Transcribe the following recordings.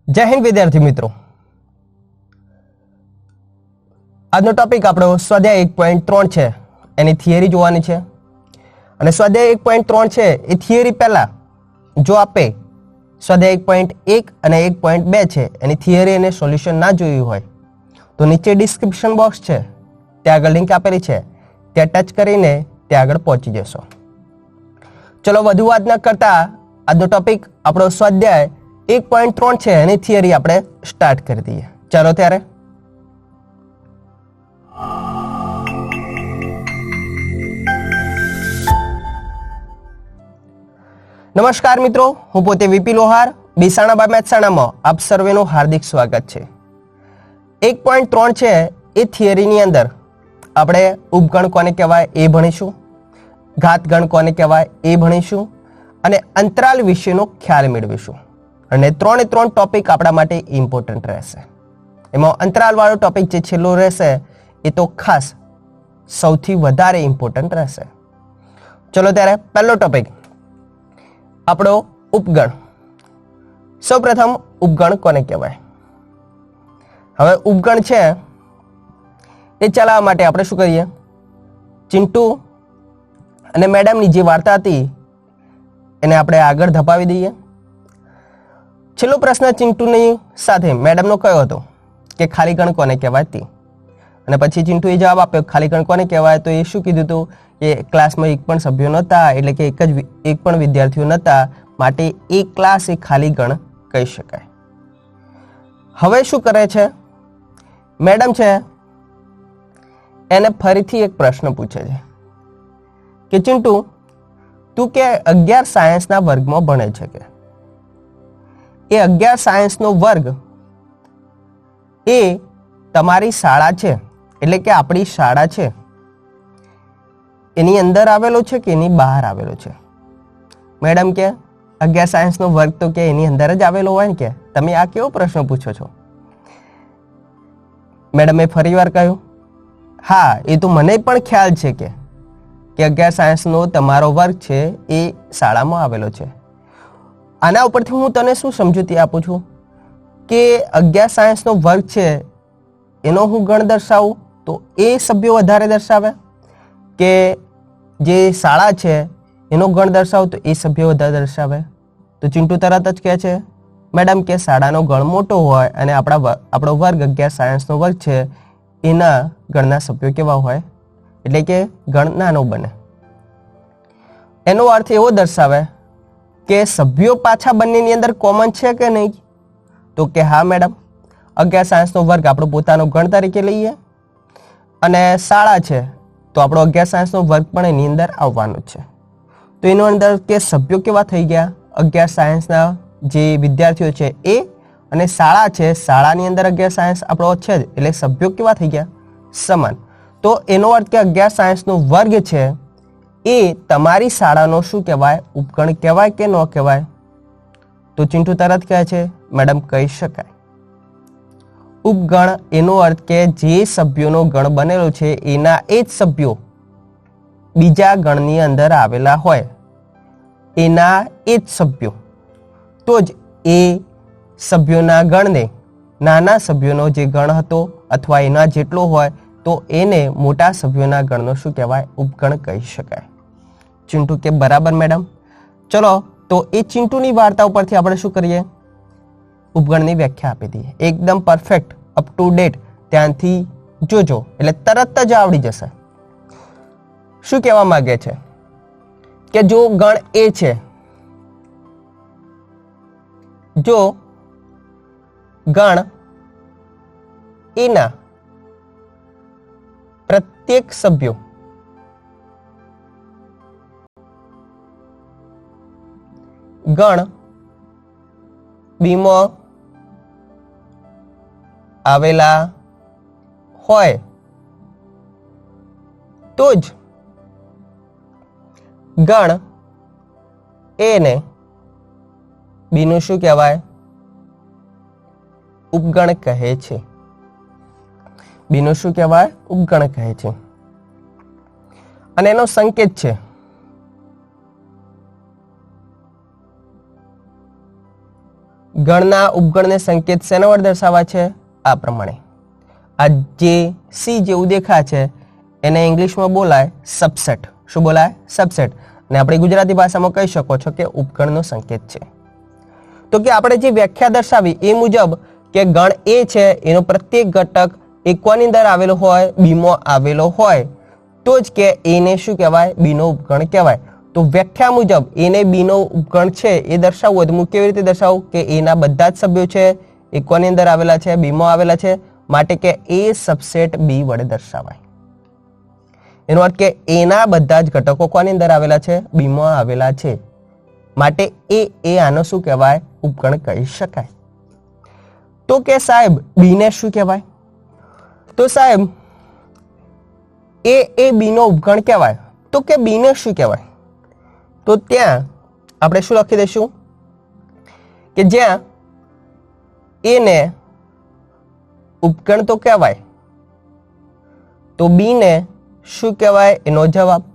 जय हिंद विद्यार्थी मित्रों। આજનો ટોપિક આપણો સ્વાધ્યાય 1.3 છે, એની થિયરી જોવાની છે। અને સ્વાધ્યાય 1.3 છે એ થિયરી પહેલા જો આપે સ્વાધ્યાય 1.1 અને 1.2 છે એની થિયરી અને સોલ્યુશન ના જોયું હોય તો નીચે ડિસ્ક્રિપ્શન બોક્સ છે, ત્યાં આગળ લિંક આપેલી છે, ત્યાં ટચ કરીને ત્યાં આગળ પહોંચી જશો। ચલો વધુ વાત ન કરતા આજનો ટોપિક આપણો સ્વાધ્યાય 1.3 છે એની થિયરી આપણે સ્ટાર્ટ કરી દઈએ। ચાલો ત્યારે નમસ્કાર મિત્રો, હું પોતે વીપી લોહાર, બિસાણા બા મહેસાણામાં આપ સર્વેનું હાર્દિક સ્વાગત છે। 1.3 છે એ થિયરીની અંદર આપણે ઉપગણ કોને કહેવાય એ ભણીશું, ઘાતગણ કોને કહેવાય એ ભણીશું અને અંતરાલ વિશેનો ખ્યાલ મેળવીશું। અને 3 ટોપિક આપણા માટે ઇમ્પોર્ટન્ટ રહેશે। એમાં અંતરાલવાળો ટોપિક જે છેલ્લો રહેશે એ તો ખાસ સૌથી વધારે ઇમ્પોર્ટન્ટ રહેશે। ચલો ત્યારે પહેલો ટોપિક આપણો ઉપગણ। સૌપ્રથમ ઉપગણ કોને કહેવાય? હવે ઉપગણ છે એ ચલાવવા માટે આપણે શું કરીએ? ચિંટુ અને મેડમની જે વાર્તા હતી એને આપણે આગળ ધપાવી દઈએ। છેલ્લો પ્રશ્ન ચિંટુની સાથે મેડમનો કયો હતો કે ખાલી ગણ કોને કહેવાય તે? અને પછી ચિંટુએ જવાબ આપ્યો ખાલી ગણ કોને કહેવાય, તો એ શું કીધું હતું કે ક્લાસમાં એક પણ સભ્યો નહોતા, એટલે કે એક પણ વિદ્યાર્થીઓ નહોતા, માટે એ ક્લાસ એ ખાલી ગણ કહી શકાય। હવે શું કરે છે મેડમ છે એને ફરીથી એક પ્રશ્ન પૂછે છે કે ચિંટુ તું કે 11 સાયન્સના વર્ગમાં ભણે છે, કે એ 11 સાયન્સનો વર્ગ એ તમારી શાળા છે, એટલે કે આપણી શાળા છે એની અંદર આવેલો છે કે એની બહાર આવેલો છે? મેડમ કે 11 સાયન્સનો વર્ગ તો કે એની અંદર જ આવેલો હોય ને, કે તમે આ કેવો પ્રશ્ન પૂછો છો? મેડમે ફરીવાર કહ્યું હા એ તો મને પણ ખ્યાલ છે કે 11 સાયન્સનો તમારો વર્ગ છે એ શાળામાં આવેલો છે। આના ઉપરથી હું તને શું સમજૂતી આપું છું કે 11 સાયન્સનો વર્ગ છે એનો હું ગણ દર્શાવું તો એ સભ્યો વધારે દર્શાવે, કે જે શાળા છે એનો ગણ દર્શાવું તો એ સભ્યો વધારે દર્શાવે? તો ચિંટુ તરત જ કહે છે મેડમ કે શાળાનો ગણ મોટો હોય અને આપણો વર્ગ 11 સાયન્સનો વર્ગ છે એના ગણના સભ્યો કેવા હોય, એટલે કે ગણ નાનો બને। એનો અર્થ એવો દર્શાવે કે સભ્યો પાછા બંનેની અંદર કોમન છે કે નહીં? તો કે હા મેડમ, 11 સાયન્સનો વર્ગ આપણો પોતાનો ગણ તરીકે લઈએ અને શાળા છે તો આપણો 11 સાયન્સનો વર્ગ પણ એની અંદર આવવાનો છે। તો એનો અંદર કે સભ્યો કેવા થઈ ગયા? 11 સાયન્સના જે વિદ્યાર્થીઓ છે એ, અને શાળા છે, શાળાની અંદર 11 સાયન્સ આપણો છે જ, એટલે સભ્યો કેવા થઈ ગયા? સમાન। તો એનો અર્થ કે 11 સાયન્સનો વર્ગ છે એ તમારી શાળાનો શું કહેવાય? ઉપગણ કહેવાય કે ન કહેવાય? તો ચિંટુ તરત કહે છે મેડમ કહી શકાય। ઉપગણ એનો અર્થ કે જે સભ્યોનો ગણ બનેલો છે એના એ જ સભ્યો બીજા ગણની અંદર આવેલા હોય, એના એ જ સભ્યો, તો જ એ સભ્યોના ગણને નાના સભ્યોનો જે ગણ હતો અથવા એના જેટલો હોય તો એને મોટા સભ્યોના ગણનો શું કહેવાય? ઉપગણ કહી શકાય। ચિંટુ કે બરાબર મેડમ। ચલો તો એ ચિંટુની વાર્તા ઉપરથી આપણે શું કરીએ? ઉપગણની વ્યાખ્યા આપી દઈએ, એકદમ પરફેક્ટ અપ ટુ ડેટ, ત્યાંથી જોજો એટલે તરત જ આવડી જશે। શું કહેવા માંગે છે કે જો ગણ એ છે, જો ગણ એના પ્રત્યેક સભ્યો ગણ બીમાં આવેલા હોય તો જ ગણ એને બીનું શું કહેવાય? ઉપગણ કહે છે। બીનું શું કહેવાય? ઉપગણ કહે છે। અને એનો સંકેત છે ગણના ઉપગણને સંકેત શેના વડે દર્શાવવા છે? આ પ્રમાણે. આ જે સી જેવું દેખાય છે એને ઇંગ્લિશમાં બોલાય સબસેટ. શું બોલાય? સબસેટ. અને આપણે ગુજરાતી ભાષામાં કહી શકો છો કે ઉપગણનો સંકેત છે. તો કે આપણે જે વ્યાખ્યા દર્શાવી એ મુજબ કે ગણ એ છે એનો પ્રત્યેક ઘટક એ કોની અંદર આવેલો હોય? બીમાં આવેલો હોય તો જ કે એને શું કહેવાય? બીનો ઉપગણ કહેવાય. તો વ્યાખ્યા મુજબ એને બીનો ઉપગણ છે એ દર્શાવવું હોય તો હું કેવી રીતે દર્શાવું? કે એના બધા જ સભ્યો છે એ કોની અંદર આવેલા છે? બીમાં આવેલા છે. માટે કે એ સબસેટ બી વડે દર્શાવાય. એનો અર્થ કે એના બધા જ ઘટકો કોની અંદર આવેલા છે? બીમાં આવેલા છે. માટે એ આનો શું કહેવાય? ઉપગણ કહી શકાય. તો કે સાહેબ બીને શું કહેવાય? તો સાહેબ એ બીનો ઉપગણ કહેવાય. તો કે બીને શું કહેવાય? તો ત્યાં આપણે શું લખી દઈશું કે જ્યાં એને ઉપગણ તો કહેવાય તો બીને શું કહેવાય? એનો જવાબ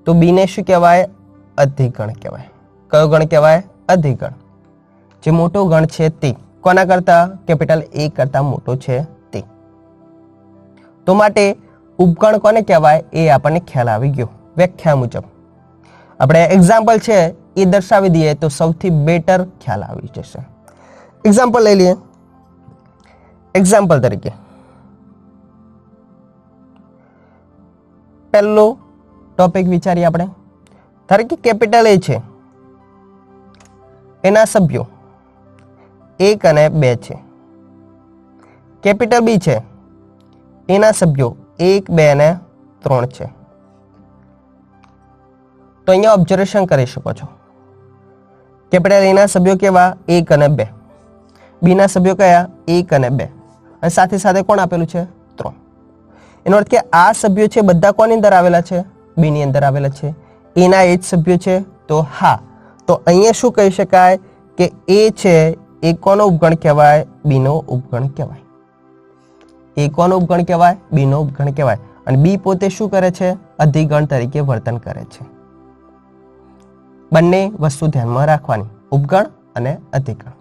તો બીને શું કહેવાય? અધિગણ કહેવાય. કયો ગણ કહેવાય? અધિગણ. જે મોટો ગણ છે તે કોના કરતા? કેપિટલ એ કરતા મોટો છે તે. તો માટે ઉપગણ કોને કહેવાય એ આપણને ખ્યાલ આવી ગયો વ્યાખ્યા મુજબ. આપણે એક્ઝામ્પલ છે એ દર્શાવી દઈએ તો સૌથી બેટર ખ્યાલ આવી જશે. એક્ઝામ્પલ લઈ લઈએ. એક્ઝામ્પલ તરીકે પહેલો ટોપિક વિચારીએ આપણે. ધારો કે કેપિટલ એ છે એના સભ્યો 1 અને 2 છે. કેપિટલ બી છે એના સભ્યો 1, 2 અને 3 છે. તો અહીંયા ઓબ્ઝર્વેશન કરી શકો છો. કેપિટલ એના સભ્યો કેવા? 1 અને 2. બીના સભ્યો કયા? 1 અને 2. અને સાથે સાથે કોણ આપેલું છે? 3. એનો અર્થ કે આ સભ્યો છે બધા કોની અંદર આવેલા છે? બીની અંદર આવેલા છે. એના એ જ સભ્યો છે. તો હા, તો અહીંયા શું કહી શકાય કે એ છે એ કોનો ઉપગણ કહેવાય? બીનો ઉપગણ કહેવાય. એ કોનો ઉપગણ કહેવાય? બીનો ઉપગણ કહેવાય. અને બી પોતે શું કરે છે? અધિગણ તરીકે વર્તન કરે છે. બંને વસ્તુ ધ્યાનમાં રાખવાની, ઉપગણ અને અધિગણ.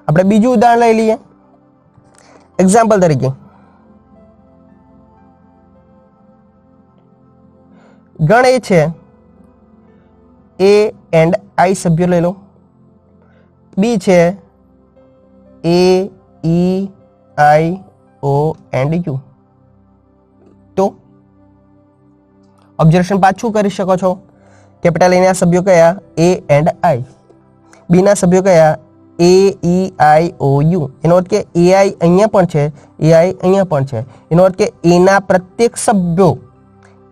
આપણે બીજું ઉદાહરણ લઈ લઈએ. એક્ઝામ્પલ તરીકે ગણ એ છે એ એન્ડ આઈ સભ્યો લઈ લો. બી છે એ, ઈ, આઈ, ઓ એન્ડ યુ. તો ઓબ્ઝર્વેશન પાછું કરી શકો છો. કેપિટલ એના સભ્યો કયા? એ એન્ડ આઈ. બીના સભ્યો કયા? એ, ઈ, આઈ, ઓ, યુ. એનો અર્થ કે એઆઈ અહીંયા પણ છે, એઆઈ અહીંયા પણ છે. એનો અર્થ કે એના પ્રત્યેક સભ્યો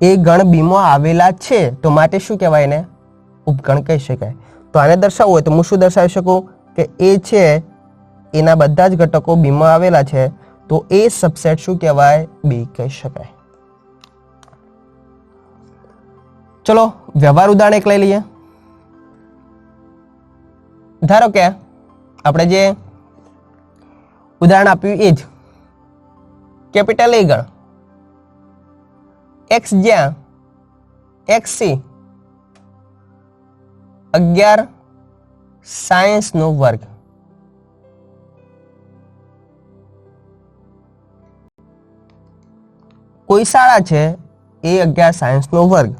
એ ગણ બીમાં આવેલા છે. તો માટે શું કહેવાય? એને ઉપગણ કહી શકાય. તો આને દર્શાવવું હોય તો હું શું દર્શાવી શકું કે એ છે એના બધા જ ઘટકો બીમાં આવેલા છે. તો એ સબસેટ શું કહેવાય? બી કહી શકાય. ચલો વ્યવહાર ઉદાહરણ એક લઈ લઈએ. ધારો કે આપણે જે ઉદાહરણ આપ્યું એ જ કેપિટલ એ ગણ x જ્યાં xc 11 સાયન્સનો વર્ગ. કોઈ શાળા છે એ 11 સાયન્સનો વર્ગ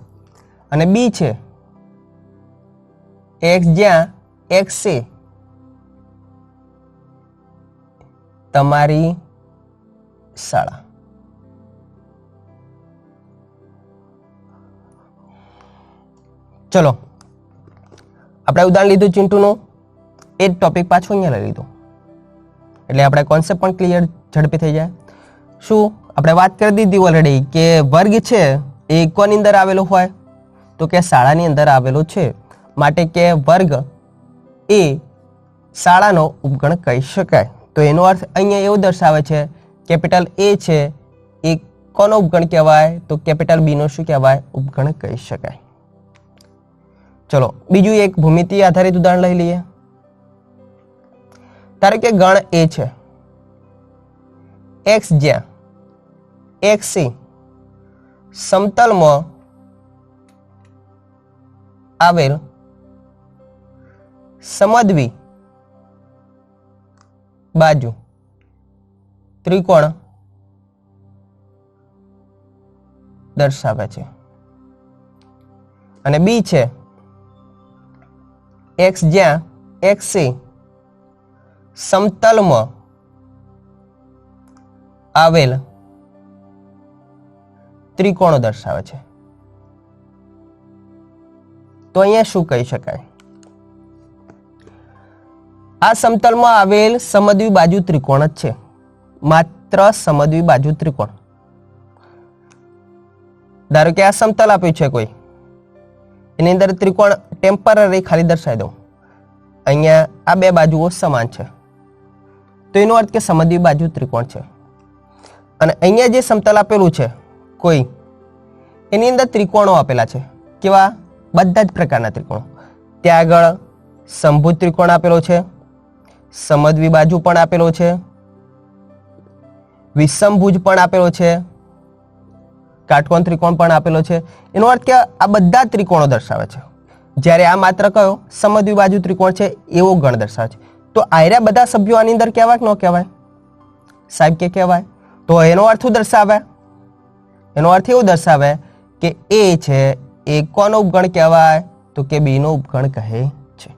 અને બી છે x જ્યાં xc તમારી શાળા. ચલો આપણે ઉદાહરણ લીધું ચિંટુનું, એ જ ટોપિક પાછો અહીંયા લઈ લીધો એટલે આપણે કોન્સેપ્ટ પણ ક્લિયર ઝડપી થઈ જાય. શું આપણે વાત કરી દીધી ઓલરેડી કે વર્ગ છે એ કોની અંદર આવેલો હોય? તો કે શાળાની અંદર આવેલો છે. માટે કે વર્ગ એ શાળાનો ઉપગણ કહી શકાય. તો એનો અર્થ અહીંયા એવો દર્શાવે છે કેપિટલ એ છે એ કોનો ઉપગણ કહેવાય? તો કેપિટલ બીનો શું કહેવાય? ઉપગણ કહી શકાય. ચલો બીજું એક ભૂમિતિ આધારિત ઉદાહરણ લઈ લઈએ. ધારો કે ગણ એ છે x જ્યાં xc સમતલમાં આવેલ સમદ્વી બાજુ ત્રિકોણ દર્શાવે છે અને બી છે x જ્યાં x એ સમતલમાં આવેલ ત્રિકોણો દર્શાવે છે. તો અહીંયા શું કહી શકાય? આ સમતલમાં આવેલ સમદ્વિબાજુ ત્રિકોણ જ છે, માત્ર સમદ્વિબાજુ ત્રિકોણ. ધારો કે આ સમતલ આપ્યું છે કોઈ, એની અંદર ત્રિકોણ ટેમ્પરરી ખાલી દર્શાવી દઉં. અહીંયા આ બે બાજુઓ સમાન છે, તો એનો અર્થ કે સમદ્વિબાજુ ત્રિકોણ છે. અને અહીંયા જે સમતલ આપેલું છે કોઈ, એની અંદર ત્રિકોણો આપેલા છે. કેવા? બધા જ પ્રકારના ત્રિકોણો. ત્યાં આગળ સમભુજ ત્રિકોણ આપેલો છે, સમદ્વિબાજુ પણ આપેલો છે, વિષમભુજ પણ આપેલો છે, કાટકોણ ત્રિકોણ પણ આપેલો છે. એનો અર્થ કે આ બધા ત્રિકોણો દર્શાવે છે. જ્યારે આ માત્ર કયો સમદ્વિબાજુ ત્રિકોણ છે એવો ગણ દર્શાવે છે. તો આયરા બધા સભ્યો આની અંદર કહેવાય કે ન કહેવાય? સાહેબ કે કહેવાય. તો એનો અર્થ શું દર્શાવે? એનો અર્થ એવું દર્શાવે કે એ છે એ કોનો ઉપગણ કહેવાય? તો કે બી નો ઉપગણ કહે છે.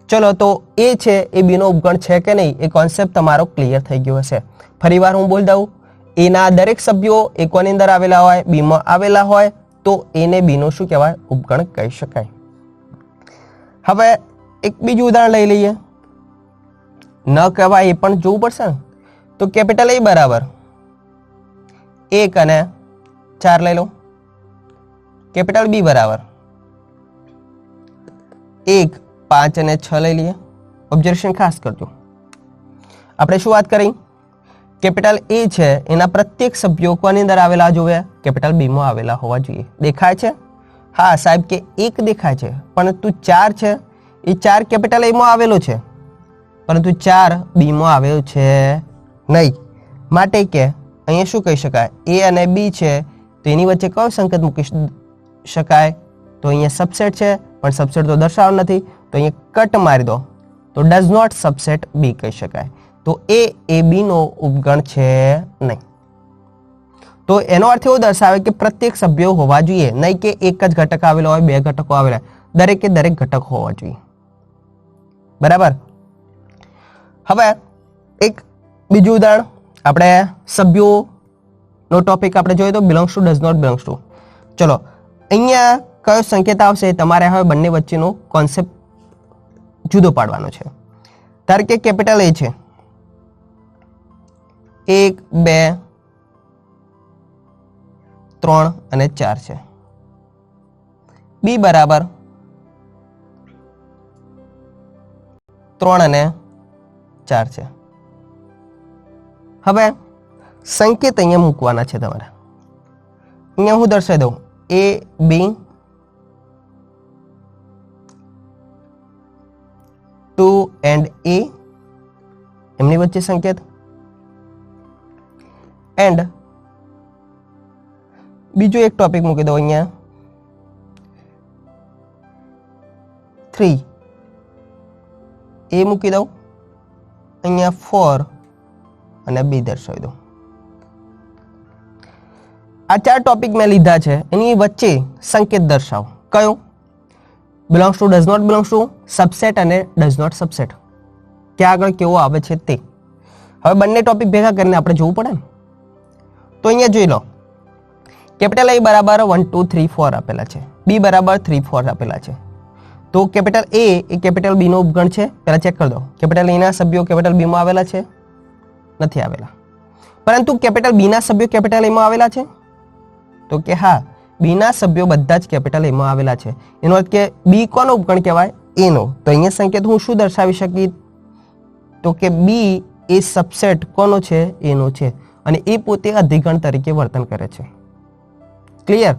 ચલો, તો એ છે એ બી નો ઉપગણ છે કે નહીં એ કોન્સેપ્ટ તમારો ક્લિયર થઈ ગયો હશે. ફરીવાર હું બોલ દઉં, એના દરેક સભ્યો એ કોની અંદર આવેલા હોય? બીમાં આવેલા હોય, તો એને બીનો શું કહેવાય? ઉપગણ કહી શકાય. હવે એક બીજું ઉદાહરણ લઈ લઈએ. ન કહેવાય એ પણ જોવું પડશે ને. તો કેપિટલ એ બરાબર 1 અને 4 લઈ લો. કેપિટલ બી બરાબર 1, 5 અને 6 લઈ લઈએ. ઓબ્ઝર્વેશન ખાસ કરજો. આપણે શું વાત કરી? કેપિટલ એ છે એના પ્રત્યેક સભ્યો કોની અંદર આવેલા જોઈએ? કેપિટલ બી માં આવેલા હોવા જોઈએ. દેખાય છે? હા સાહેબ કે 1 દેખાય છે, પરંતુ 4 છે એ 4 કેપિટલ એ માં આવેલો છે, પરંતુ 4 બી માં આવેલો છે નહીં. માટે કે અહીંયા શું કહી શકાય? એ અને બી છે, તો એની વચ્ચે કયો સંકેત મૂકી શકાય? તો અહીંયા સબસેટ છે, પણ સબસેટ તો દર્શાવવાનો નથી, તો અહીંયા કટ મારી દો, તો ડઝ નોટ સબસેટ બી કહી શકાય. તો એ બી નો ઉપગણ છે નહીં. તો એનો અર્થ એવો દર્શાવે કે પ્રત્યેક સભ્યો હોવા જોઈએ, નહીં કે એક જ ઘટક આવેલો હોય, 2 ઘટકો આવેલા, દરેકે દરેક ઘટક હોવા જોઈએ. બરાબર. હવે એક બીજું ઉદાહરણ, આપણે સભ્યોનો ટોપિક આપણે જોઈએ તો belongs to, does not belongs to. ચલો, અહીંયા કયો સંકેત આવશે? તમારે હવે બંને વચ્ચેનો કોન્સેપ્ટ જુદો પાડવાનો છે. ધારો કે કેપિટલ એ છે 1, 2, 3 અને 4 છે. બી બરાબર 3 અને 4 છે. હવે સંકેત અહીંયા મૂકવાના છે તમારે. અહીંયા હું દર્શાવી દઉં એ બી 2 એન્ડ એ, એમની વચ્ચે સંકેત, એન્ડ બીજો એક ટોપિક મૂકી દો અહીંયા 3 એ મૂકી દઉં, અહીંયા 4 અને બી દર્શાવી દઉં. આ 4 ટોપિક મેં લીધા છે, એની વચ્ચે સંકેત દર્શાવો. કયો? Belongs to, does not belongs to, subset અને ડઝ નોટ સબસેટ. ત્યાં આગળ કેવો આવે છે તે. હવે બંને ટોપિક ભેગા કરીને આપણે જોવું પડે ને. તો અહીંયા જોઈ લો, કેપિટલ એ બરાબર 1, 2, 3, 4 આપેલા છે, બી બરાબર 3, 4 આપેલા છે. તો કેપિટલ એ કેપિટલ બી નો ઉપગણ છે. પહેલા ચેક કરી દો, કેપિટલ એ ના સભ્યો કેપિટલ બી માં આવેલા છે? નથી આવેલા. પરંતુ કેપિટલ બી ના સભ્યો કેપિટલ એ માં આવેલા છે? તો કે હા, બી ના સભ્યો બધા જ કેપિટલ એ માં આવેલા છે. એનો અર્થ કે બી કોનો ઉપગણ કહેવાય? એ નો. તો અહીંયા સંકેત હું શું દર્શાવી શકી? તો કે બી એ સબસેટ કોનો છે? એ નો છે, અને એ પોતે અધિગણ તરીકે વર્તન કરે છે. ક્લિયર?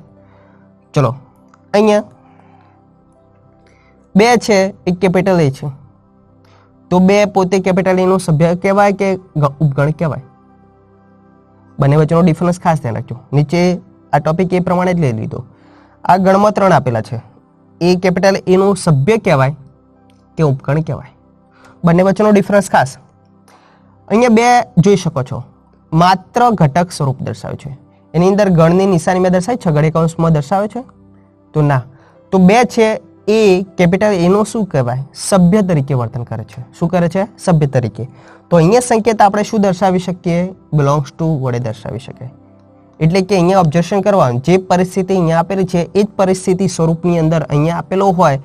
ચલો, અહીંયા 2 છે એ કેપિટલ એ છે, તો 2 પોતે કેપિટલ એ નો સભ્ય કહેવાય કે ઉપગણ કહેવાય? બંને વચ્ચેનો ડિફરન્સ ખાસ ધ્યાન રાખજો. નીચે આ ટોપિક એ પ્રમાણે જ લઈ લીધો. આ ગણમાં 3 આપેલા છે, એ કેપિટલ એ નું સભ્ય કહેવાય કે ઉપગણ કહેવાય? બંને વચ્ચેનો ડિફરન્સ ખાસ. અહીંયા બે જોઈ શકો છો, માત્ર ઘટક સ્વરૂપ દર્શાવ્યું છે. એની અંદર ગણની નિશાની મેં દર્શાવી, છગડીયા કૌંસમાં દર્શાવે છે તો ના. તો બે છે એ કેપિટલ એનો શું કહેવાય? સભ્ય તરીકે વર્તન કરે છે. શું કરે છે? સભ્ય તરીકે. તો અહીંયા સંકેત આપણે શું દર્શાવી શકીએ? બિલોંગ્સ ટુ વડે દર્શાવી શકાય. એટલે કે અહીંયા ઓબ્ઝર્વેશન કરવાનું, જે પરિસ્થિતિ અહીંયા આપેલી છે એ જ પરિસ્થિતિ સ્વરૂપની અંદર અહીંયા આપેલો હોય,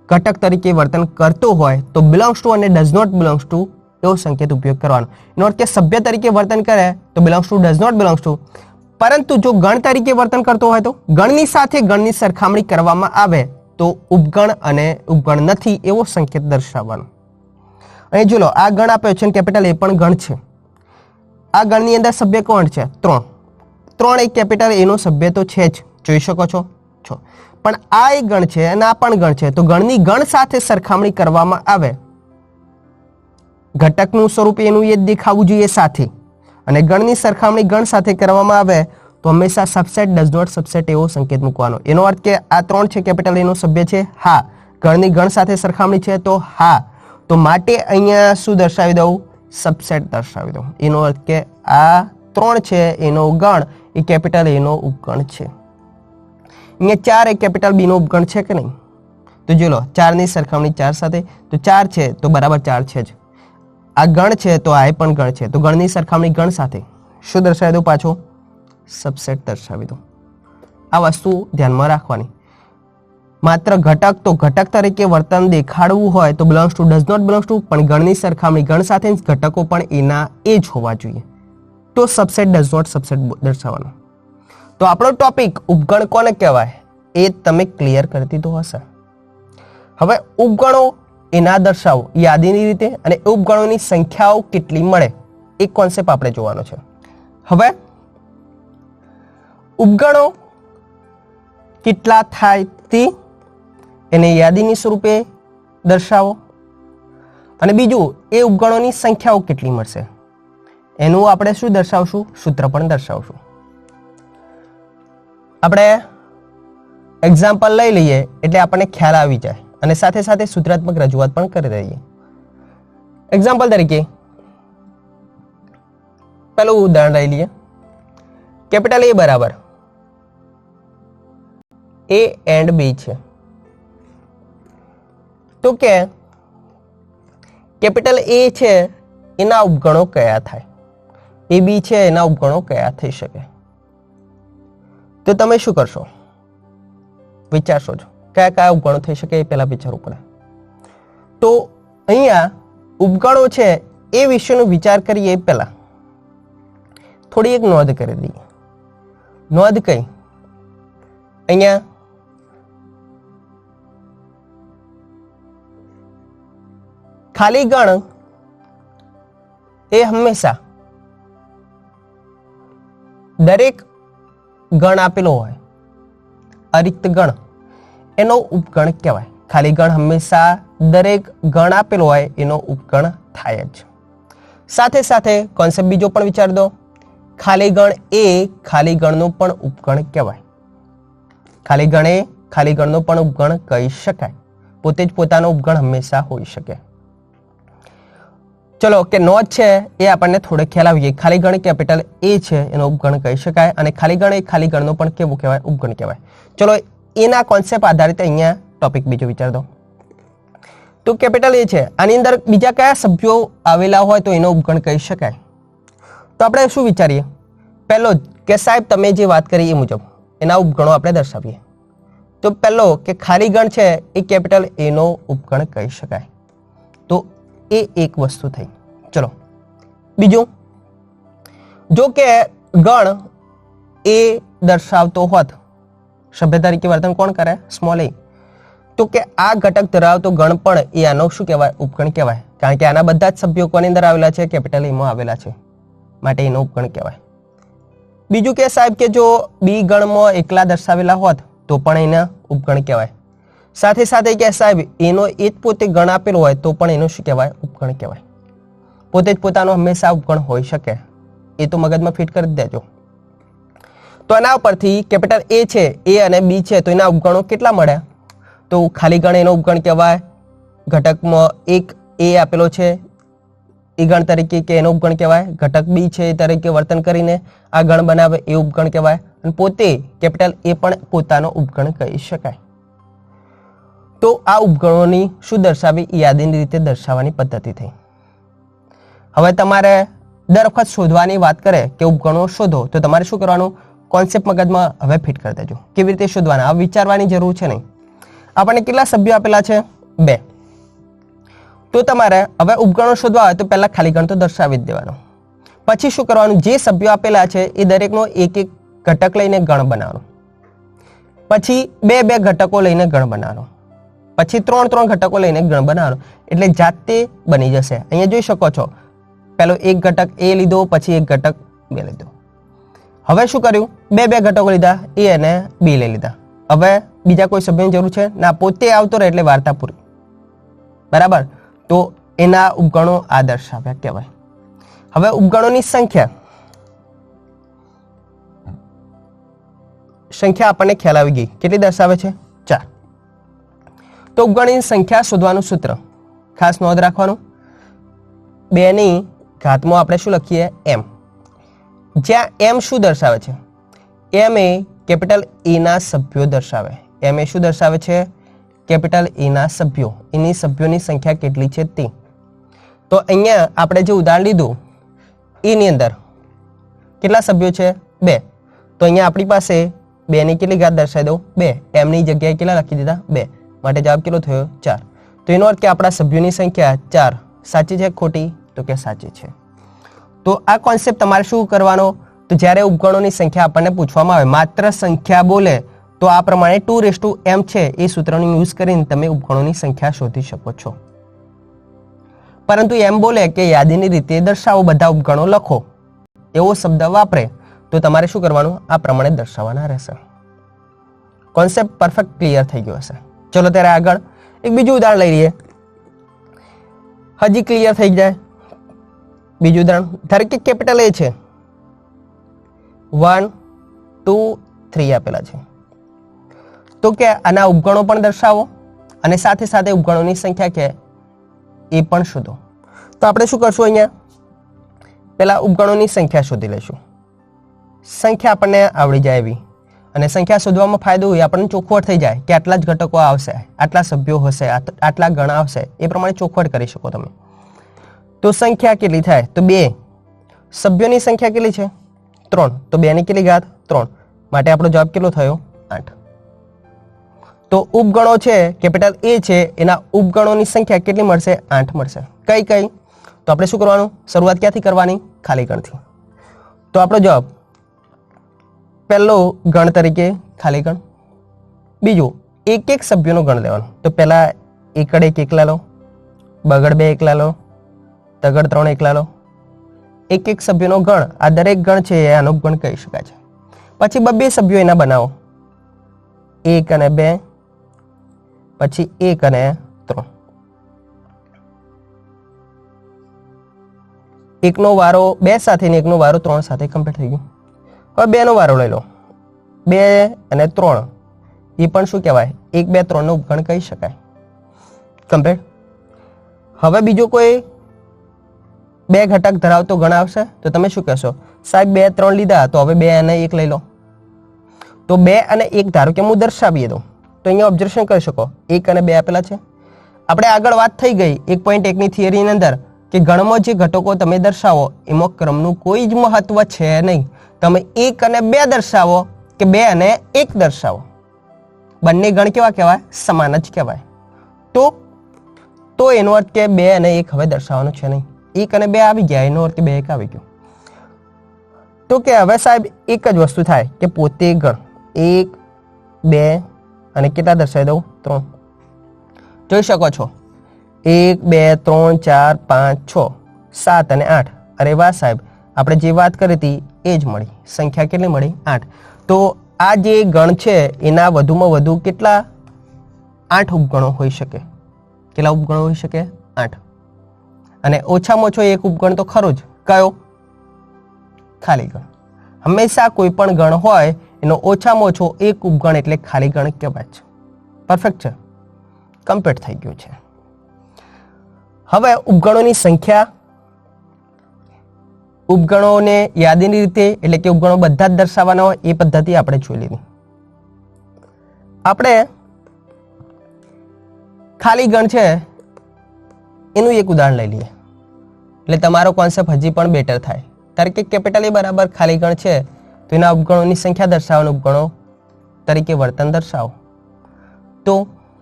ઘટક તરીકે વર્તન કરતો હોય તો બિલોંગ્સ ટુ અને ડઝ નોટ બિલોંગ્સ ટુ એવો સંકેત ઉપયોગ કરવાનો. એનો અર્થ કે સભ્ય તરીકે વર્તન કરે તો belongs to, does not belongs to. પરંતુ જો ગણ તરીકે વર્તન કરતો હોય તો ગણની સાથે ગણની સરખામણી કરવામાં આવે તો ઉપગણ અને ઉપગણ નથી એવો સંકેત દર્શાવવાનો. અહીં જો લો, આ ગણ આપ્યો છે કેપિટલ એ પણ ગણ છે. આ ગણની અંદર સભ્ય કોણ છે? 3. 3 એક કેપિટલ એનો સભ્ય તો છે જ, જોઈ શકો છો. પણ આ એક ગણ છે અને આ પણ ગણ છે. તો ગણની ગણ સાથે સરખામણી કરવામાં આવે, ઘટકનું સ્વરૂપ એનું એ જ દેખાવું જોઈએ સાથે, અને ગણની સરખામણી ગણ સાથે કરવામાં આવે તો હંમેશા સબસેટ, ડઝ નોટ સબસેટ એવો સંકેત મૂકવાનો. એનો અર્થ કે આ 3 છે કેપિટલ એનો સભ્ય છે? હા. ગણની ગણ સાથે સરખામણી છે તો હા. તો માટે અહીંયા શું દર્શાવી દઉં? સબસેટ દર્શાવી દઉં. એનો અર્થ કે આ 3 છે એનો ગણ એ કેપિટલ એનો ઉપગણ છે. અહીંયા 4 એ કેપિટલ બી નો ઉપગણ છે કે નહીં? તો જો લો, 4 ની સરખામણી 4 સાથે, તો 4 છે તો બરાબર 4 છે જ. આ ગણ છે તો આ પણ ગણ છે, તો ગણની સરખામણી ગણ સાથે શું દર્શાવી દઉં? પાછો સબસેટ દર્શાવી દઉં. આ વસ્તુ ધ્યાનમાં રાખવાની. માત્ર ઘટક તો ઘટક તરીકે વર્તન દેખાડવું હોય તો belongs to, does not belongs to, પણ ગણની સરખામણી ગણ સાથે ઘટકો પણ એના એ જ હોવા જોઈએ તો સબસેટ, ડઝ નોટ સબસેટ દર્શાવવાનો. તો આપણો ટોપિક ઉપગણ કોને કહેવાય એ તમે ક્લિયર કરી દીધો હશે. હવે ઉપગણો એના દર્શાવો યાદીની રીતે, અને ઉપગણોની સંખ્યાઓ કેટલી મળે એ કોન્સેપ્ટ આપણે જોવાનો છે. હવે ઉપગણો કેટલા થાય તે એને યાદીની સ્વરૂપે દર્શાવો, અને બીજું એ ઉપગણોની સંખ્યાઓ કેટલી મળશે એનું આપણે શું દર્શાવશું? સૂત્ર પણ દર્શાવશું. આપણે એક્ઝામ્પલ લઈ લઈએ એટલે આપણને ખ્યાલ આવી જાય, અને સાથે સાથે સૂત્રાત્મક રજૂઆત પણ કરી દઈએ. એક્ઝામ્પલ તરીકે પેલું ઉદાહરણ લઈ લઈએ. કેપિટલ એ બરાબર એ એન્ડ બી છે. તો કે કેપિટલ એ છે એના ઉપગણો કયા થાય? એ બી છે એના ઉપગણો કયા થઈ શકે? તો તમે શું કરશો? વિચારશો છો કયા કયા ઉપગણો થઈ શકે એ પહેલા વિચારવું પડે. તો અહીંયા ઉપગણો છે એ વિશેનો વિચાર કરીએ પહેલા થોડી એક નોંધ કરી દઈએ. નોંધ કઈ? અહીંયા ખાલી ગણ એ હંમેશા દરેક ગણ આપેલો હોય, અરિક્ત ગણ એનો ઉપગણ કહેવાય. ખાલી ગણ હંમેશા દરેક ગણ આપેલો હોય એનો ઉપગણ થાય જ. સાથે સાથે કોન્સેપ્ટ બીજો પણ વિચાર દો. ખાલી ગણ એ ખાલી ગણનો પણ ઉપગણ કહેવાય. ખાલી ગણ એ ખાલી ગણનો પણ ઉપગણ કહી શકાય. પોતે જ પોતાનો ઉપગણ હંમેશા હોઈ શકે. ચલો કે નોંધ છે એ આપણને થોડે ખ્યાલ આવી ગઈ. ખાલી ગણ કેપિટલ એ છે એનો ઉપગણ કહી શકાય, અને ખાલી ગણ એ ખાલી ગણનો પણ કેવું કહેવાય? ઉપગણ કહેવાય. ચલો એના કોન્સેપ્ટ આધારિત અહીંયા ટોપિક બીજો વિચાર દો. તો કેપિટલ એ છે, આની અંદર બીજા કયા સભ્યો આવેલા હોય તો એનો ઉપગણ કહી શકાય? તો આપણે શું વિચારીએ? પહેલો કે સાહેબ તમે જે વાત કરી એ મુજબ એના ઉપગણો આપણે દર્શાવીએ. તો પહેલો કે ખાલી ગણ છે એ કેપિટલ એનો ઉપગણ કહી શકાય. તો એ એક વસ્તુ થઈ. ચલો બીજું, જો કે ગણ એ દર્શાવતો હોત, સભ્ય તરીકે વર્તન કોણ કરે? સ્મોલ એ. તો કે આ ઘટક ધરાવતો ગણ પણ એ આનો શું કહેવાય? ઉપગણ કહેવાય. કારણ કે આના બધા જ સભ્યો કોની અંદર આવેલા છે? કેપિટલ એમાં આવેલા છે, માટે એનો ઉપગણ કહેવાય. બીજું કે સાહેબ કે જો બી ગણમાં એકલા દર્શાવેલા હોત તો પણ એના ઉપગણ કહેવાય. સાથે સાથે કે સાહેબ એનો એ જ પોતે ગણ આપેલો હોય તો પણ એનો શું કહેવાય? ઉપગણ કહેવાય. પોતે જ પોતાનો હંમેશા ઉપગણ હોઈ શકે, એ તો મગજમાં ફિટ કરી દેજો. તો આના ઉપરથી કેપિટલ એ છે, એ અને બી છે, તો એના ઉપગણો કેટલા મળ્યા? તો ખાલી ગણ એનો ઉપગણ કહેવાય. ઘટકમાં એક એ આપેલો છે, એ ગણ તરીકે કે એનો ઉપગણ કહેવાય, ઘટક બી છે એ તરીકે વર્તન કરીને આ ગણ બનાવે એ ઉપગણ કહેવાય, અને પોતે કેપિટલ એ પણ પોતાનો ઉપગણ કહી શકાય. તો આ ઉપગણોની શું દર્શાવી એ યાદીની રીતે દર્શાવવાની પદ્ધતિ થઈ. હવે તમારે દર વખત શોધવાની વાત કરે કે ઉપગણો શોધો તો તમારે શું કરવાનું, કોન્સેપ્ટ મગજમાં હવે ફિટ કરી દેજો. કેવી રીતે શોધવાના આ વિચારવાની જરૂર છે નહીં. આપણને કેટલા સભ્યો આપેલા છે? 2. તો તમારે હવે ઉપગણો શોધવા હોય તો પહેલા ખાલી ગણ તો દર્શાવી જ દેવાનો. પછી શું કરવાનું, જે સભ્યો આપેલા છે એ દરેકનો એક એક ઘટક લઈને ગણ બનાવવાનો, પછી 2 ઘટકો લઈને ગણ બનાવવાનો, પછી 3 ઘટકો લઈને ગણ બનાવવાનો. એટલે જાતે બની જશે. અહીંયા જોઈ શકો છો, પેલો એક ઘટક એ લીધો, પછી એક ઘટક બે લીધો. હવે શું કર્યું, 2 ઘટકો લીધા, એ અને બી લઈ લીધા. હવે બીજા કોઈ સભ્યની જરૂર છે ના, પોતે આવતો રહે એટલે વાર્તા પૂરી. બરાબર. તો એના ઉપગણો આ દર્શાવ્યા કહેવાય. હવે ઉપગણોની સંખ્યા આપણને ખ્યાલ આવી ગઈ. કેટલી દર્શાવે છે? 4. તો ઉપગણની સંખ્યા શોધવાનું સૂત્ર ખાસ નોંધ રાખવાનું. 2 ની ઘાતમાં આપણે શું લખીએ? m. જ્યાં m શું દર્શાવે છે? m એ કેપિટલ એ ના સભ્યો દર્શાવે. m એ શું દર્શાવે છે? કેપિટલ એ ના સભ્યો. એની સભ્યોની સંખ્યા કેટલી છે તે. તો અહીંયા આપણે જે ઉદાહરણ લીધું એની અંદર કેટલા સભ્યો છે? 2. તો અહીંયા આપણી પાસે 2 ની કેટલી ઘાત દર્શાવી દઉં? 2. m ની જગ્યાએ કેટલા લખી દીધા? 2. માટે જવાબ કેટલો થયો? 4. તો એનો અર્થ કે આપણા સભ્યોની સંખ્યા 4. સાચી છે ખોટી? તો કે સાચી છે. તો આ કોન્સેપ્ટ તમારે શું કરવાનો, તો જ્યારે ઉપગણોની સંખ્યા આપણને પૂછવામાં આવે, માત્ર સંખ્યા બોલે તો આ પ્રમાણે 2m છે એ સૂત્રનો યુઝ કરીને તમે ઉપગણોની સંખ્યા શોધી શકો છો. પરંતુ એમ બોલે કે યાદીની રીતે દર્શાવો, બધા ઉપગણો લખો, એવો શબ્દ વાપરે તો તમારે શું કરવાનું, આ પ્રમાણે દર્શાવવાના રહેશે. કોન્સેપ્ટ પરફેક્ટ ક્લિયર થઈ ગયો હશે. ચલો ત્યારે આગળ એક બીજું ઉદાહરણ લઈ લઈએ. હજી ક્લિયર થઈ જાય. બીજું ઉદાહરણ ધારો કે કેપિટલ એ છે, 1 2 3 આપેલા છે. તો કે આના ઉપગણો પણ દર્શાવો અને સાથે સાથે ઉપગણોની સંખ્યા કે એ પણ શોધો. તો આપણે શું કરશું, અહીંયા પહેલા ઉપગણોની સંખ્યા શોધી લઈશું. સંખ્યા આપણને આવડી જાય એવી, અને સંખ્યા શોધવામાં ફાયદો એ આપણને ચોખવટ થઈ જાય કે આટલા જ ઘટકો આવશે, આટલા સભ્યો હશે, આટલા ગણ આવશે, એ પ્રમાણે ચોખવટ કરી શકો તમે. તો સંખ્યા કેટલી થાય? તો 2. સભ્યોની સંખ્યા કેટલી છે? 3. તો 2 ની કેટલી ઘાત? 3. માટે આપણો જવાબ કેટલો થયો? 8. તો ઉપગણો છે કેપિટલ એ છે, એના ઉપગણોની સંખ્યા કેટલી મળશે? 8 મળશે. કઈ કઈ? તો આપણે શું કરવાનું, શરૂઆત ક્યાંથી કરવાની? ખાલી ગણથી. તો આપણો જવાબ પહેલો ગણ તરીકે ખાલી ગણ. બીજું એક એક સભ્યોનો ગણ લેવાનો. તો પહેલા એકડ 1 એકલા લો, બગડ 2 એકલા લો, તગડ 3 એકલા લો. એક એક સભ્યનો ગણ, આ દરેક ગણ છે એ આનો ગણ કહી શકાય છે. પછી 2 સભ્યો એના બનાવો, 1 અને 2, પછી 1 અને 3. એકનો વારો 2 સાથે ને એકનો વારો 3 સાથે કમ્પ્લીટ થઈ ગયું. હવે 2 નો વારો લઈ લો, 2 અને 3 એ પણ શું કહેવાય? 1 2 3 નો ઉપગણ કહી શકાય. કમ્પ્લીટ. હવે બીજો કોઈ 2 ઘટક ધરાવતો ગણ આવશે તો તમે શું કહેશો, સાહેબ 2 3 લીધા તો હવે 2 અને 1 લઈ લો. તો 2 અને 1 ધારો કે હું દર્શાવીએ દઉં તો અહીંયા ઓબ્ઝર્વેશન કરી શકો, 1 અને 2 આપેલા છે. આપણે આગળ વાત થઈ ગઈ 1.1 ની થિયરીની અંદર કે ગણમાં જે ઘટકો તમે દર્શાવો એમાં ક્રમનું કોઈ જ મહત્વ છે નહીં. તમે 1 અને 2 દર્શાવો કે 2 અને 1 દર્શાવો, બંને ગણ કેવા કહેવાય? સમાન જ કહેવાય. તો એનો અર્થ કે 2 અને 1 હવે દર્શાવવાનું છે નહીં. 1 અને 2 આવી ગયા, એનો અર્થ 2 1 આવી ગયું. તો કે હવે સાહેબ એક જ વસ્તુ થાય કે પોતે ગણ 1 2 અને કેટલા દર્શાવી દઉં? 3. જોઈ શકો છો 1 2 3 4 5 6 7 અને 8. અરે વાહ સાહેબ, આપણે જે વાત કરી હતી એ જ મળી. સંખ્યા કેટલી મળી? 8. તો આ જે ગણ છે એના વધુમાં વધુ કેટલા? 8 ઉપગણો હોઈ શકે. કેટલા ઉપગણો હોઈ શકે? 8. અને ઓછામાં ઓછો એક ઉપગણ તો ખરો જ. કયો? ખાલી ગણ. હંમેશા કોઈ પણ ગણ હોય એનો ઓછામાં ઓછો એક ઉપગણ એટલે ખાલી ગણ કહેવાય છે. પરફેક્ટ છે, કમ્પ્લીટ થઈ ગયું છે. હવે ઉપગણોની સંખ્યા ઉપગણોને યાદીની રીતે એટલે કે ઉપગણો બધા જ દર્શાવવાના હોય એ પદ્ધતિ આપણે જોઈ લીધી. આપણે ખાલી ગણ છે એનું એક ઉદાહરણ લઈ લઈએ એટલે તમારો કોન્સેપ્ટ હજી પણ બેટર થાય. તરીકે કેપિટલ એ બરાબર ખાલી ગણ છે તો એના ઉપગણોની સંખ્યા દર્શાવવાના ઉપગણો તરીકે વર્તન દર્શાવો.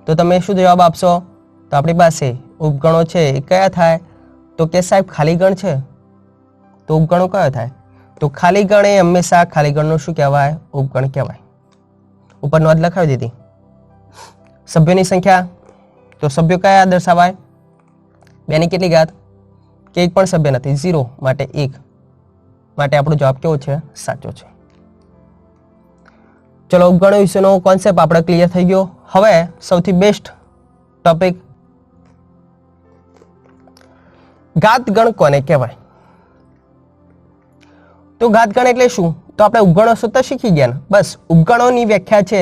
તો તમે શું જવાબ આપશો? તો આપણી પાસે ઉપગણો છે એ કયા થાય? તો કે સાહેબ ખાલી ગણ છે તો ઉપગણો કયો થાય? તો ખાલી ગણ એ હંમેશા ખાલી ગણનો શું કહેવાય? ઉપગણ કહેવાય. ઉપર નોંધ લખાવી દીધી. સભ્યોની સંખ્યા તો સભ્યો કયા દર્શાવાય? 2 ની કેટલી ઘાત? કે એક પણ સભ્ય નથી, 0 માટે 1 માટે આપણો જવાબ કેવો છે? સાચો છે. ચલો ઉપગણો વિશેનો કોન્સેપ્ટ આપણે ક્લિયર થઈ ગયો. હવે સૌથી બેસ્ટ ટોપિક ઘાતગણ કોને કહેવાય? તો ઘાતગણ એટલે શું? તો આપણે ઉપગણો સૂત્ર શીખી ગયા ને, બસ ઉપગણોની વ્યાખ્યા છે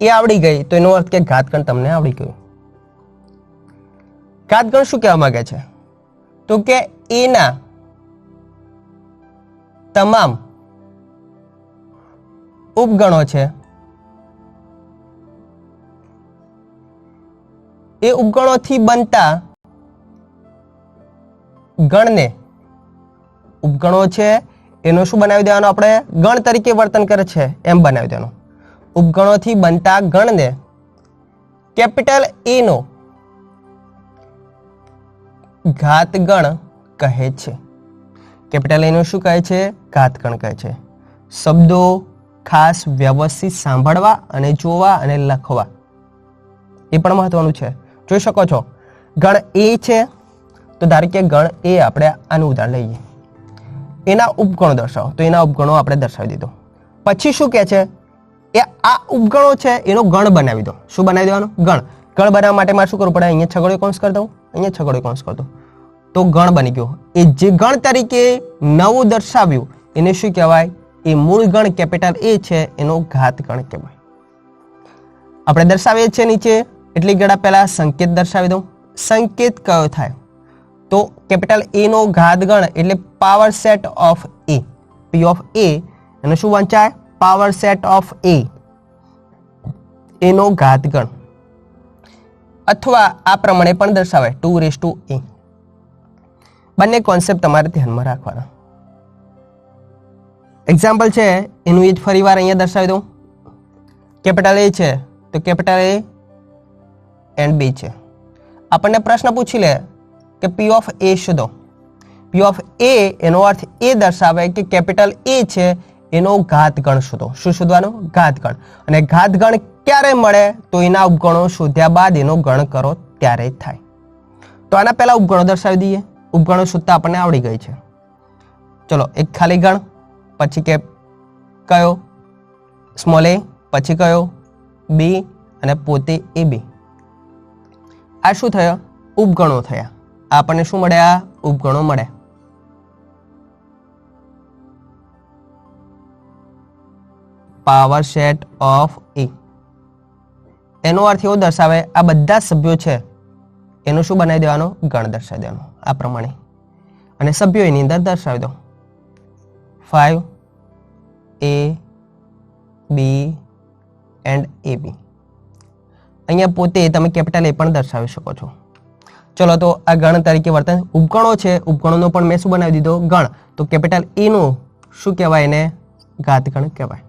એ આવડી ગઈ તો એનો અર્થ કે ઘાતગણ તમને આવડી ગયું. ઘાતગણ શું કહેવા માંગે છે? તો કે એના તમામ ઉપગણો છે એ ઉપગણોથી બનતા ગણને ઉપગણો છે એનો શું બનાવી દેવાનો? આપણે ગણ તરીકે વર્તન કરે છે એમ બનાવી દેવાનું. ઉપગણોથી બનતા ગણને કેપિટલ એ નો ઘાતગણ કહે છે. કેપિટલ એ નો શું કહે છે? ઘાતગણ કહે છે. શબ્દો ખાસ વ્યવસ્થિત સાંભળવા અને જોવા અને લખવા એ પણ મહત્વનું છે. જોઈ શકો છો ગણ એ છે તો ધારો કે ગણ એ આપણે આનું ઉદાહરણ લઈએ, એના ઉપગણો દર્શાવો તો એના ઉપગણો આપણે દર્શાવી દીધો. પછી શું કહે છે? એ આ ઉપગણો છે એનો ગણ બનાવી દો. શું બનાવી દેવાનું? ગણ. ગણ બનાવવા માટે મારે શું કરવું પડે? અહીંયા છગડીયો કૌંસ કરી દઉં, અહીંયા છગડીયો કૌંસ કરી દઉં તો ગણ બની ગયો. એ જે ગણ તરીકે નવું દર્શાવ્યું એને શું કહેવાય? એ મૂળ ગણ કેપિટલ એ છે એનો ઘાતગણ કહેવાય. આપણે દર્શાવીએ છીએ નીચે એટલી ગણા પહેલા સંકેત દર્શાવી દઉં. સંકેત કયો થાય? તો કેપિટલ એ નો ઘાતગણ એટલે power set of A, P of A એને શું વંચાય? પાવર સેટ ઓફ એ એનો ઘાતગણ. અથવા આ પ્રમાણે પણ દર્શાવાય 2 a. બંને કોન્સેપ્ટ તમારે ધ્યાનમાં રાખવાના. એક્ઝામ્પલ છે એનું એ જ ફરી વાર અહીંયા દર્શાવી દઉં. કેપિટલ એ છે તો કેપિટલ એ એન્ડ બી છે. આપણને પ્રશ્ન પૂછી લે કે પી ઓફ એ શોધો. પી ઓફ એ એનો અર્થ એ દર્શાવે કે કેપિટલ એ છે એનો ઘાતગણ શોધો. શું શોધવાનું? ઘાતગણ. અને ઘાતગણ ક્યારે મળે? તો એના ઉપગણો શોધ્યા બાદ એનો ગણ કરો ત્યારે જ થાય. તો આના પહેલા ઉપગણો દર્શાવી દઈએ. ઉપગણો શોધતા આપણને આવડી ગઈ છે. ચલો એક ખાલી ગણ, પછી કે કયો? સ્મોલ એ, પછી કયો? બી અને પોતે એ બી. આ શું થયો? ઉપગણો થયા. આપણને શું મળ્યા? ઉપગણો મળ્યા. પાવર સેટ ઓફ એ એનો અર્થ એવો દર્શાવે આ બધા સભ્યો છે એનું શું બનાવી દેવાનો? ગણ દર્શાવી દેવાનો આ પ્રમાણે. અને સભ્યો એની અંદર દર્શાવી દો 5 a b એન્ડ ab. અહીંયા પોતે તમે કેપિટલ એ પણ દર્શાવી શકો છો. ચલો તો આ ગણ તરીકે વર્તન ઉપગણો છે, ઉપગણોનો પણ મેં શું બનાવી દીધો? ગણ. તો કેપિટલ એ નું શું કહેવાય? એને ઘાતગણ કહેવાય.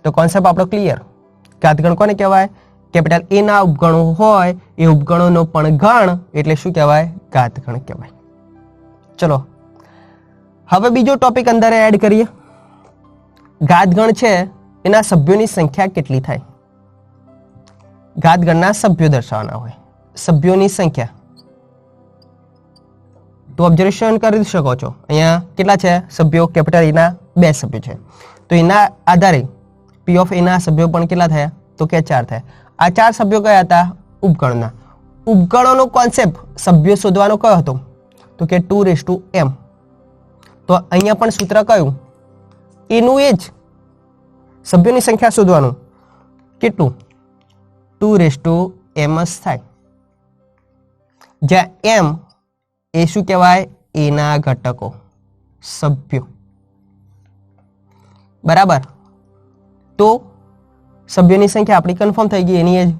તો કોન્સેપ્ટ આપણો ક્લિયર. ઘાતગણ કોને કહેવાય? કેપિટલ એ ના ઉપગણો હોય એ ઉપગણોનો પણ ગણ એટલે શું કહેવાય? ઘાતગણ કહેવાય. ચલો હવે બીજો ટોપિક અંદર એડ કરીએ. ઘાતગણ છે એના સભ્યોની સંખ્યા કેટલી થાય? ઘાતગણના સભ્યો દર્શાવવાના હોય. સભ્યોની સંખ્યા તો ઓબ્ઝર્વેશન કરી શકો છો. અહીંયા કેટલા છે સભ્યો? કેપિટલ એના 2 સભ્યો છે તો એના આધારે પી ઓફ એના સભ્યો પણ કેટલા થયા? તો કે 4 થયા. આ 4 સભ્યો કયા હતા? ઉપગણના. ઉપગણોનો કોન્સેપ્ટ સભ્યો શોધવાનો કયો હતો? તો કે 2m. તો અહીંયા પણ સૂત્ર કયું? એનું એ જ સભ્યોની સંખ્યા શોધવાનું. કેટલું? 2m જ થાય. જ્યાં m એ શું કહેવાય? એના ઘટકો. સભ્યો, બરાબર. તો સભ્યોની સંખ્યા આપણી કન્ફર્મ થઈ ગઈ, એની એજ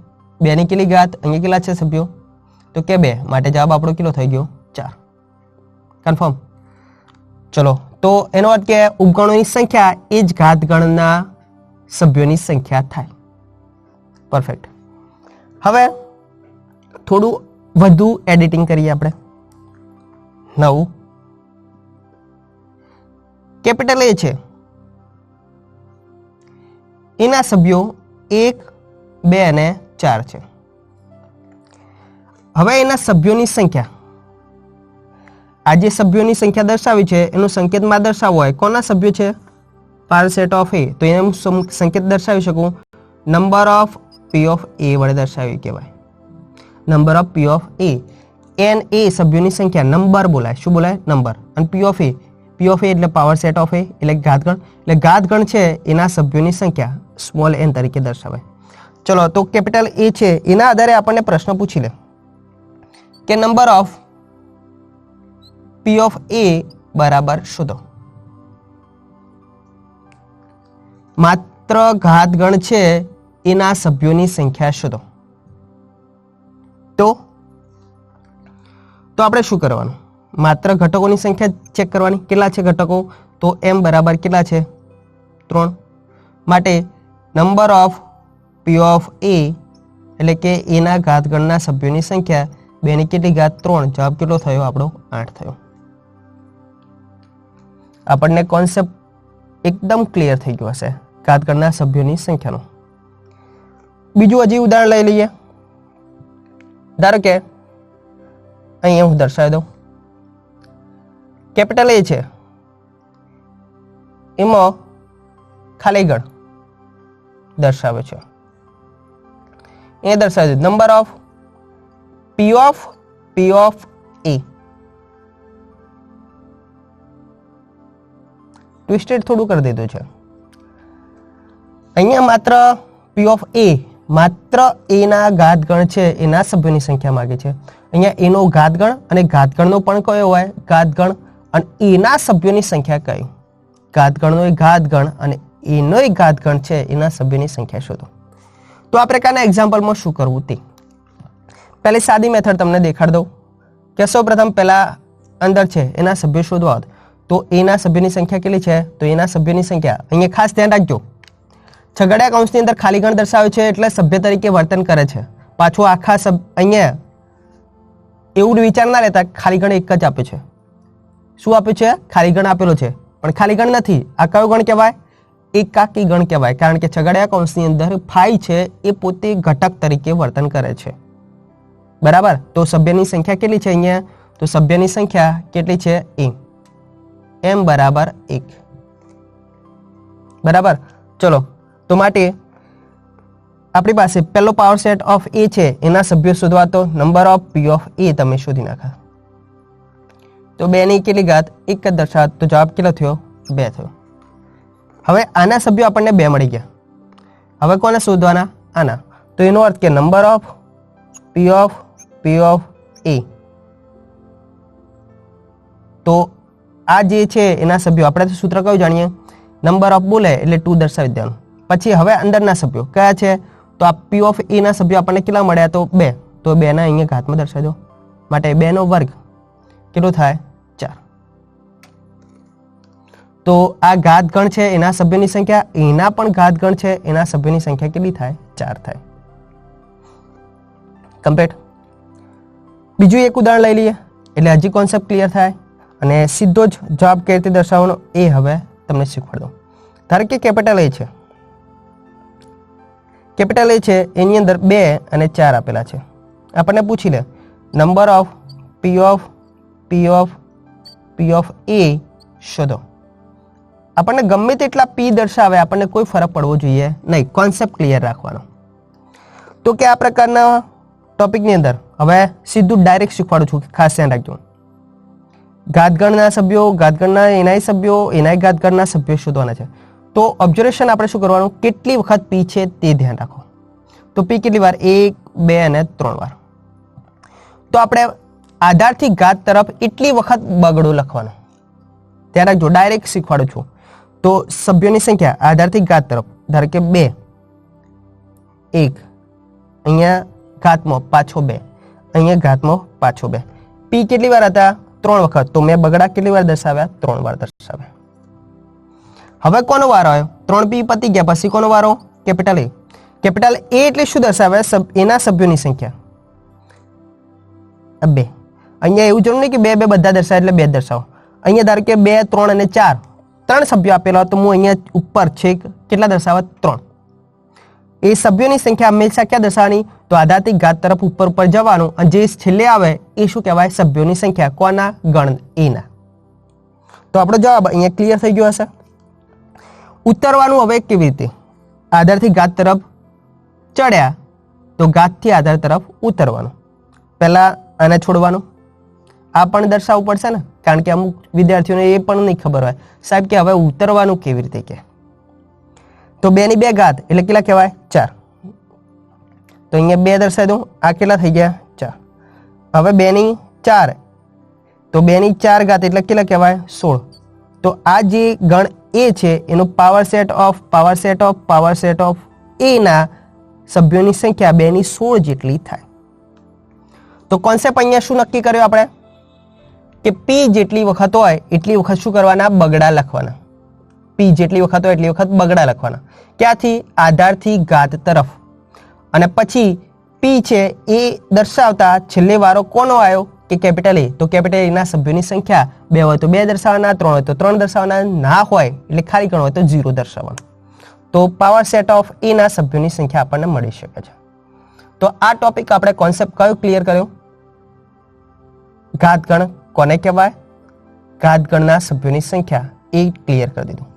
2 ની કેટલી ઘાત, અહીંયા કેટલા છે સભ્યો, તો કે 2, માટે જવાબ આપણો કેટલો થઈ ગયો 4. કન્ફર્મ. ચલો, તો એનો અર્થ કે ઉપગણોની સંખ્યા એ જ ઘાતગણના સભ્યોની સંખ્યા થાય. પરફેક્ટ. હવે થોડું વધુ એડિટિંગ કરીએ આપણે. 9 કેપિટલ એ છે, એના સભ્યો 1, 2 અને 4 છે. હવે એના સભ્યોની સંખ્યા, આ જે સભ્યોની સંખ્યા દર્શાવી છે એનું સંકેતમાં દર્શાવવું હોય, કોના સભ્યો છે, પાર્ટ સેટ ઓફ એ, તો એને હું સંકેત દર્શાવી શકું number of P of A વડે દર્શાવી કહેવાય. Number of P of A, n A સભ્યોની સંખ્યા, નંબર બોલાય, શું બોલાય, નંબર. અને પી ઓફ એ એટલે પાવર સેટ ઓફ એ એટલે ઘાતગણ, એટલે ઘાતગણ છે એના સભ્યોની સંખ્યા સ્મોલ એન તરીકે દર્શાવાય. ચલો, તો કેપિટલ એ છે એના આધારે આપણને પ્રશ્ન પૂછી લે કે નંબર ઓફ પી ઓફ એ બરાબર શોધો. માત્ર ઘાતગણ છે એના સભ્યોની સંખ્યા શોધો. તો આપણે શું કરવાનું, માત્ર ઘટકોની સંખ્યા ચેક કરવાની, કેટલા છે ઘટકો, તો m બરાબર કેટલા છે 3, માટે નંબર ઓફ પી ઓફ એ એટલે કે એના ઘાતગણના સભ્યોની સંખ્યા 2 ની કેટલી ઘાત 3, જવાબ કેટલો થયો આપણો 8 થયો. આપણને કોન્સેપ્ટ એકદમ ક્લિયર થઈ ગયો હશે ઘાતગણના સભ્યોની સંખ્યાનો. બીજું હજી ઉદાહરણ લઈ લઈએ. ધારો કે અહીંયા હું દર્શાવી દઉં, કેપિટલ એ છે, એમાં ખાલી ગણ દર્શાવે છે. એ દર્શાવે છે number of P of A. Twisted થોડું કરી દીધું છે. અહીંયા માત્ર પી ઓફ એ, માત્ર એના ઘાતગણ છે એના સભ્યોની સંખ્યા માગે છે. અહીંયા એનો ઘાતગણ અને ઘાતગણનો પણ કયો હોય, ઘાતગણ, અને એના સભ્યોની સંખ્યા કઈ, ઘાતગણનો એક ઘાતગણ અને એનો એક ઘાતગણ છે એના સભ્યોની સંખ્યા શોધો. તો આ પ્રકારના એક્ઝામ્પલમાં શું કરવું તે પહેલી સાદી મેથડ તમને દેખાડ દઉં કે સૌપ્રથમ પહેલા અંદર છે એના સભ્યો શોધવા હોત તો એના સભ્યોની સંખ્યા કેટલી છે, તો એના સભ્યોની સંખ્યા અહીંયા ખાસ ધ્યાન રાખજો, છગડીયા કૌંસની અંદર ખાલી ગણ દર્શાવે છે એટલે સભ્ય તરીકે વર્તન કરે છે. પાછું આખા અહીંયા એવું વિચાર ના લેતા ખાલી ગણ એક જ આપ્યો છે. શું આપ્યું છે, ખાલી ગણ આપેલો છે, પણ ખાલી ગણ નથી. આ કયો ગણ કહેવાય, એકાકી ગણ કહેવાય, કારણ કે છગડીયા કૌંસની અંદર ફાઈ છે એ પોતે ઘટક તરીકે વર્તન કરે છે. બરાબર. તો સભ્યની સંખ્યા કેટલી છે અહીંયા, તો સભ્યની સંખ્યા કેટલી છે, m બરાબર 1. બરાબર. ચલો, તો માટે આપણી પાસે પહેલો પાવર સેટ ઓફ એ છે એના સભ્યો શોધવા, તો નંબર ઓફ પી ઓફ એ તમે શોધી નાખા. તો 2 ની કેટલી ઘાત 1 જ દર્શાવે, તો જવાબ કેટલો થયો, 2 થયો. હવે આના સભ્યો આપણને 2 મળી ગયા. હવે કોને શોધવાના, આના. તો એનો અર્થ કે નંબર ઓફ પી ઓફ એ, તો આ જે છે એના સભ્યો, આપણે સૂત્ર કયું જાણીએ, નંબર ઓફ બોલે એટલે 2 દર્શાવી દેવાનું. પછી હવે અંદરના સભ્યો કયા છે, તો આ પી ઓફ એ ના સભ્યો આપણને કેટલા મળ્યા, તો 2, તો 2 ના અહીંયા ઘાતમાં દર્શાવી દો, માટે 2 નો વર્ગ કેટલો થાય, 4. તો આ ઘાતગણ છે એના સભ્યોની સંખ્યા, એના પણ ઘાતગણ છે એના સભ્યોની સંખ્યા કેટલી થાય, 4 થાય. કમ્પ્લીટ. બીજું એક ઉદાહરણ લઈ લઈએ એટલે હજી કોન્સેપ્ટ ક્લિયર થાય અને સીધો જ જવાબ કેવી રીતે દર્શાવવાનો એ હવે તમને શીખવાડ દઉં. ધારો કે કેપિટલ એ છે, કેપિટલ એ છે એની અંદર 2 અને 4 આપેલા છે. આપણને પૂછી લે નંબર ઓફ પી ઓફ એ શોધો. આપણને ગમે તેટલા પી દર્શાવે આપણને કોઈ ફરક પડવો જોઈએ નહીં, કોન્સેપ્ટ ક્લિયર રાખવાનો. તો કે આ પ્રકારના ટોપિકની અંદર હવે સીધું ડાયરેક્ટ શીખવાડું છું, ખાસ ધ્યાન રાખજો. ઘાતગણના સભ્યો, ઘાતગણના એનાય સભ્યો, એનાય ઘાતગણના સભ્યો શોધવાના છે. તો ઓબ્ઝર્વેશન આપણે શું કરવાનું, કેટલી વખત પી છે તે ધ્યાન રાખો. તો પી કેટલી વાર, 1, 2 અને 3 વાર. તો આપણે આધારથી ઘાત તરફ એટલી વખત બગડો લખવાનો, ત્યારે જો ડાયરેક્ટ શીખવાડું છું. તો સભ્યોની સંખ્યા આધારથી ઘાત તરફ, ધારો કે 2, 1, અહીંયા ઘાતમાં પાછો 2, અહીંયા ઘાતમાં પાછો 2. પી કેટલી વાર હતા? 3 વખત. તો મેં બગડા કેટલી વાર દર્શાવ્યા? 3 વાર દર્શાવ્યા. હવે કોનો વારો આવ્યો? 3p પતી ગયા પછી કોનો વારો? કેપિટલ એ. કેપિટલ એ એટલે શું દર્શાવે? એના સભ્યોની સંખ્યા 2. અહીંયા એવું જરૂર નહીં કે 2 બધા દર્શાવે એટલે 2 દર્શાવો. અહીંયા ધારો કે 2, 3 અને 4 3 સભ્યો આપેલા તો હું અહીંયા ઉપર છેક કેટલા દર્શાવવા? 3. એ સભ્યોની સંખ્યા હંમેશા ક્યાં દર્શાવવાની? તો આધારથી ઘાત તરફ ઉપર ઉપર જવાનું અને જે છેલ્લે આવે એ શું કહેવાય? સભ્યોની સંખ્યા. કોના? ગણ એના. તો આપણો જવાબ અહીંયા ક્લિયર થઈ ગયો હશે. ઉતરવાનું હવે કેવી રીતે? આધારથી ઘાત તરફ ચડ્યા તો ઘાતથી આધાર તરફ ઉતરવાનું. પહેલા આને છોડવાનું. આ પણ દર્શાવવું પડશે ને, કારણ કે અમુક વિદ્યાર્થીઓને એ પણ નહીં ખબર હોય સાહેબ કે હવે ઉતરવાનું કેવી રીતે કે. તો 2 ની 2 ઘાત એટલે કેટલા કહેવાય? 4. તો અહીંયા 2 દર્શાવી દઉં. આ કેટલા થઈ ગયા? 4. હવે 2 ની 4 તો 2 ની 4 ઘાત એટલે કેટલા કહેવાય? 16. તો આ જે ગણ એ છે એનો પાવર સેટ ઓફ એના સભ્યોની સંખ્યા 2 ની 16 જેટલી થાય. તો કોન્સેપ્ટ અહીંયા શું નક્કી કર્યો આપણે? કે પી જેટલી વખત હોય એટલી વખત શું કરવાના? બગડા લખવાના. પી જેટલી વખત હોય એટલી વખત બગડા લખવાના. ક્યાંથી? આધારથી ઘાત તરફ. અને પછી પી છે એ દર્શાવતા છેલ્લે વારો કોનો આવ્યો? કે કેપિટલ એ. તો કેપિટલ એના સભ્યોની સંખ્યા 2 હોય તો 2 દર્શાવવાના, 3 હોય તો 3 દર્શાવવાના, ના હોય એટલે ખાલી ગણ હોય તો 0 દર્શાવવાનું. તો પાવર સેટ ઓફ એના સભ્યોની સંખ્યા આપણને મળી શકે છે. તો આ ટોપિક આપણે કોન્સેપ્ટ કયો ક્લિયર કર્યો? ઘાતગણ કોને કહેવાય? ઘાતગણના સભ્યોની સંખ્યા એ ક્લિયર કરી દીધું.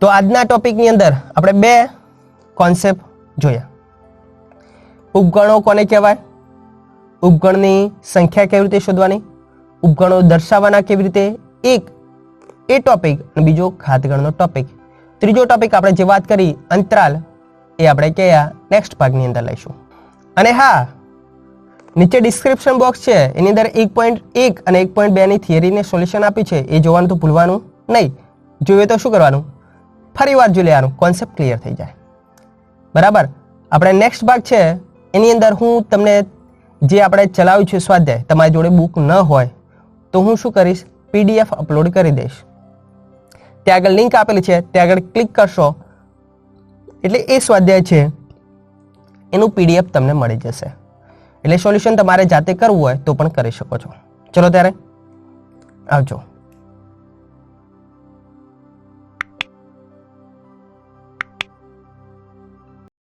તો આજના ટોપિકની અંદર આપણે 2 કોન્સેપ્ટ જોયા. ઉપગણો કોને કહેવાય? ઉપગણની સંખ્યા કેવી રીતે શોધવાની? ઉપગણો દર્શાવવાના કેવી રીતે? એક એ ટોપિક અને બીજો ઘાતગણનો ટોપિક. ત્રીજો ટોપિક આપણે જે વાત કરી અંતરાલ એ આપણે કયા નેક્સ્ટ ભાગની અંદર લઈશું. અને હા, નીચે ડિસ્ક્રિપ્શન બોક્સ છે એની અંદર 1.1 અને 1.2 ની થિયરીને સોલ્યુશન આપ્યું છે, એ જોવાનું તો ભૂલવાનું નહીં. જોઈએ તો શું કરવાનું? ફરી વાર જોઈ લેવાનું, કોન્સેપ્ટ ક્લિયર થઈ જાય. બરાબર. આપણે નેક્સ્ટ ભાગ છે એની અંદર હું તમને જે આપણે ચલાવ્યું છે સ્વાધ્યાય, તમારી જોડે બુક ન હોય તો હું શું કરીશ? PDF અપલોડ કરી દઈશ. ત્યાં આગળ લિંક આપેલી છે, ત્યાં આગળ ક્લિક કરશો એટલે એ સ્વાધ્યાય છે એનું PDF તમને મળી જશે. એટલે સોલ્યુશન તમારે જાતે કરવું હોય તો પણ કરી શકો છો. ચલો ત્યારે આવજો.